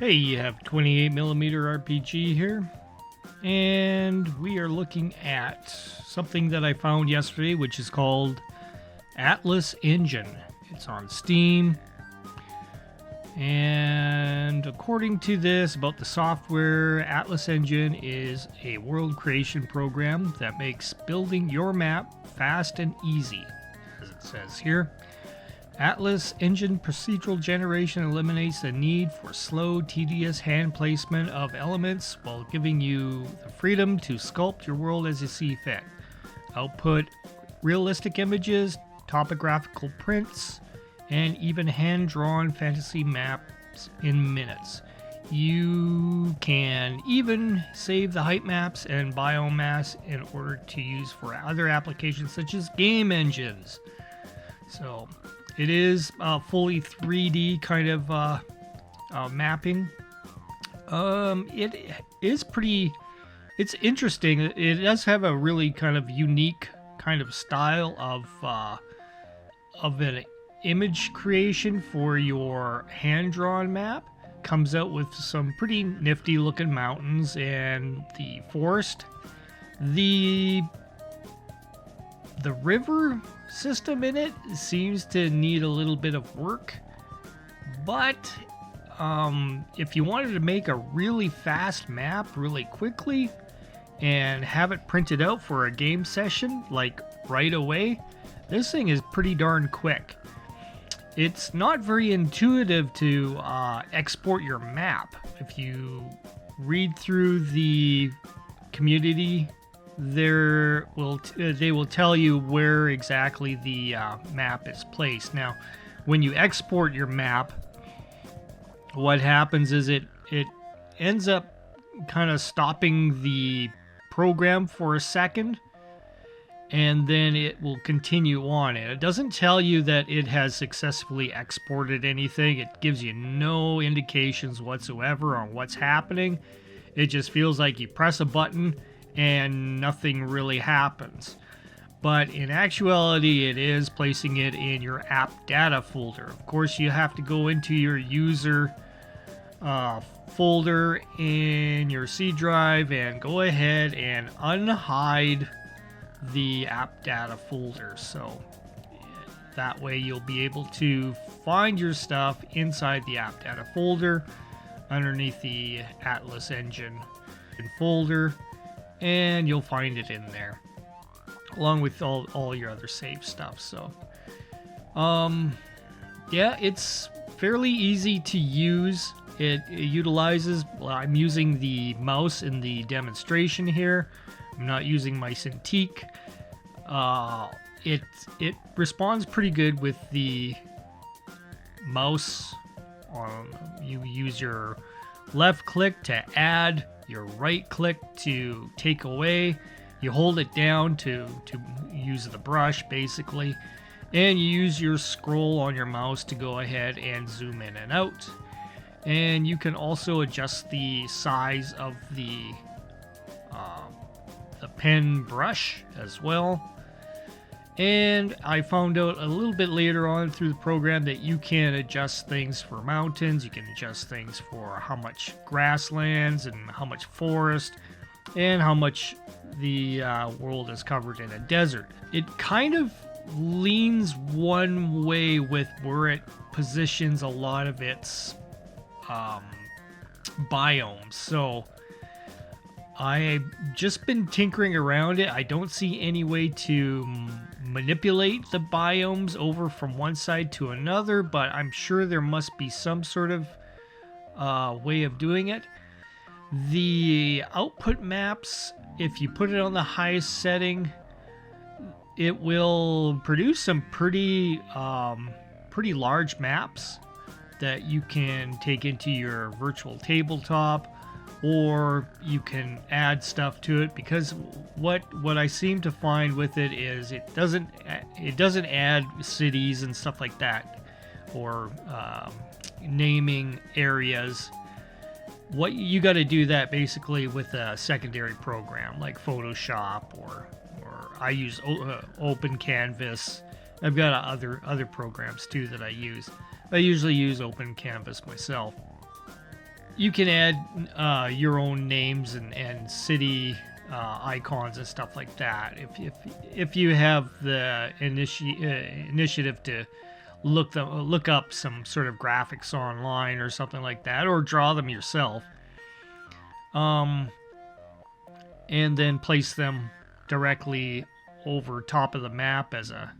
Hey, you have 28mm RPG here, and we are looking at something that I found yesterday, which is called Atlas Engine. It's on Steam, and according to this about the software, Atlas Engine is a world creation program that makes building your map fast and easy, as it says here. Atlas Engine procedural generation eliminates the need for slow, tedious hand placement of elements while giving you the freedom to sculpt your world as you see fit. Output realistic images, topographical prints, and even hand-drawn fantasy maps in minutes. You can even save the height maps and biome maps in order to use for other applications such as game engines. So it is fully 3D kind of mapping. It is it's interesting. It does have a really kind of unique kind of style of an image creation for your hand-drawn map. Comes out with some pretty nifty looking mountains and the forest. The river system in it seems to need a little bit of work, but if you wanted to make a really fast map really quickly and have it printed out for a game session like right away, this thing is pretty darn quick. It's not very intuitive to export your map. If you read through the community, they will tell you where exactly the map is placed. Now, when you export your map, what happens is it ends up kind of stopping the program for a second, and then it will continue on. And it doesn't tell you that it has successfully exported anything. It gives you no indications whatsoever on what's happening. It just feels like you press a button and nothing really happens. But in actuality, it is placing it in your app data folder. Of course, you have to go into your user folder in your C drive and go ahead and unhide the app data folder. So that way you'll be able to find your stuff inside the app data folder underneath the Atlas Engine folder, and you'll find it in there along with all your other save stuff. So yeah, it's fairly easy to use. It utilizes, I'm using the mouse in the demonstration here. I'm not using my Cintiq. It responds pretty good with the mouse. You use your left click to add, your right click to take away. You hold it down to use the brush, basically. And you use your scroll on your mouse to go ahead and zoom in and out. And you can also adjust the size of the pen brush as well. And I found out a little bit later on through the program that you can adjust things for mountains, you can adjust things for how much grasslands and how much forest and how much the world is covered in a desert. It kind of leans one way with where it positions a lot of its biomes. So I've just been tinkering around it. I don't see any way to manipulate the biomes over from one side to another, but I'm sure there must be some sort of way of doing it. The output maps, if you put it on the highest setting, it will produce some pretty large maps that you can take into your virtual tabletop, or you can add stuff to it, because what I seem to find with it is it doesn't add cities and stuff like that, or naming areas. What you got to do that basically with a secondary program like Photoshop, or I use Open Canvas. I've got other programs too that I use. I usually use Open Canvas myself. you can add your own names and city icons and stuff like that. If you have the initiative to look up some sort of graphics online or something like that, or draw them yourself, and then place them directly over top of the map as a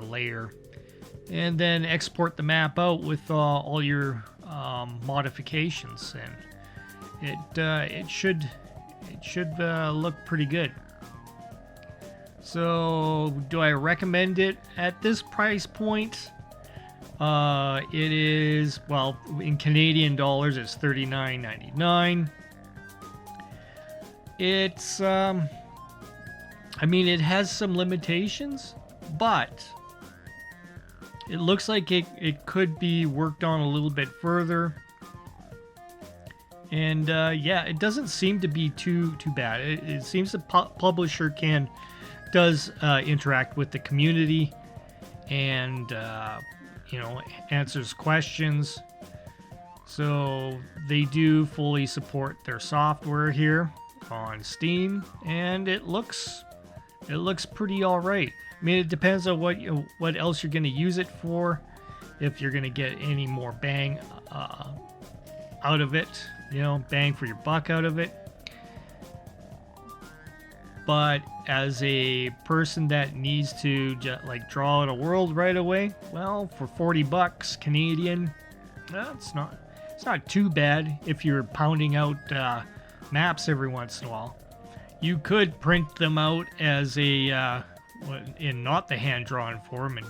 layer, and then export the map out with all your modifications, and it should look pretty good. So, do I recommend it at this price point? It is, well, in Canadian dollars, it's $39.99. It's, I mean, it has some limitations, but it looks like it could be worked on a little bit further. And yeah, it doesn't seem to be too bad. It seems the publisher does interact with the community, and you know, answers questions. So they do fully support their software here on Steam, and it looks pretty all right. I mean, it depends on what else you're going to use it for. If you're going to get any more bang out of it, you know, bang for your buck out of it. But as a person that needs to like draw out a world right away, well, for $40 Canadian, it's not too bad if you're pounding out maps every once in a while. You could print them out as a in not the hand-drawn form and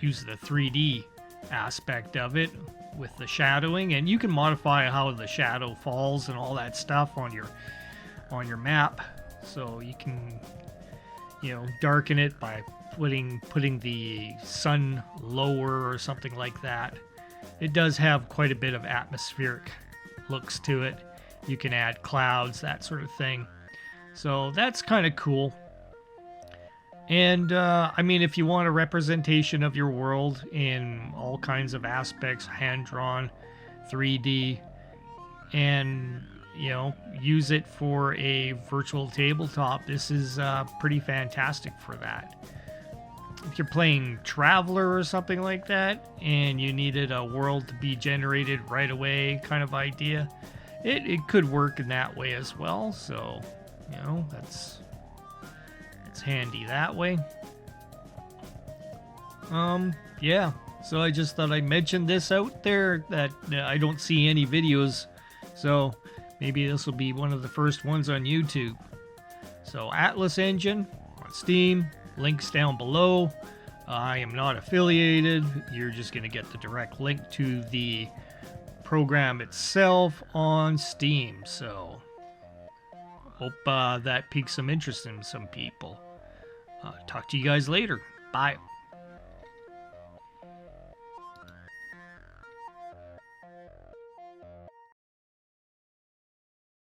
use the 3D aspect of it with the shadowing, and you can modify how the shadow falls and all that stuff on your map. So you can, you know, darken it by putting the sun lower or something like that. It does have quite a bit of atmospheric looks to it. You can add clouds, that sort of thing. So that's kind of cool. And I mean, if you want a representation of your world in all kinds of aspects, hand-drawn, 3D, and, you know, use it for a virtual tabletop, this is pretty fantastic for that. If you're playing Traveler or something like that, and you needed a world to be generated right away kind of idea, it could work in that way as well. So, you know, it's handy that way. Yeah, so I just thought I'd mention this out there, that I don't see any videos, so maybe this will be one of the first ones on YouTube. So Atlas Engine on Steam, links down below. I am not affiliated. You're just going to get the direct link to the program itself on Steam. So hope that piques some interest in some people. Talk to you guys later. Bye.